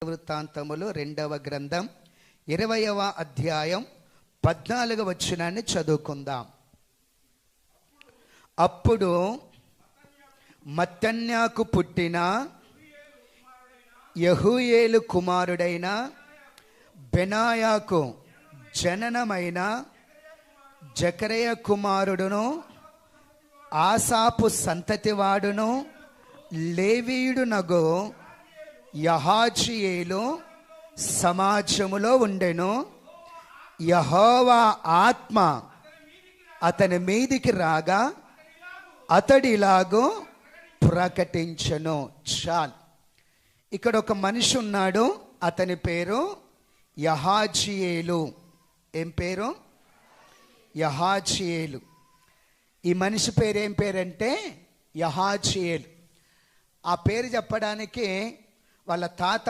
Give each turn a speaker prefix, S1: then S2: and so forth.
S1: వృత్తాంతములు 2వ గ్రంథం 20వ అధ్యాయం 14వ వచనాన్ని చదువుకుందాం. అప్పుడు మత్తన్యాకు పుట్టిన యెహూయేలు కుమారుడైన బెనాయాకు జననమైన జకరయ కుమారుడును ఆసాపు సంతతివాడును లేవీయుడునగు యహాజియేలు సమాజములో ఉండెను. యెహోవా ఆత్మ అతని మీదికి రాగా అతడిలాగూ ప్రకటించెను. చాలు. ఇక్కడ ఒక మనిషి ఉన్నాడు, అతని పేరు యహాజియేలు. ఏం పేరు? యహాజియేలు. ఈ మనిషి పేరు ఏం పేరంటే యహాజియేలు. ఆ పేరు చెప్పడానికి వాళ్ళ తాత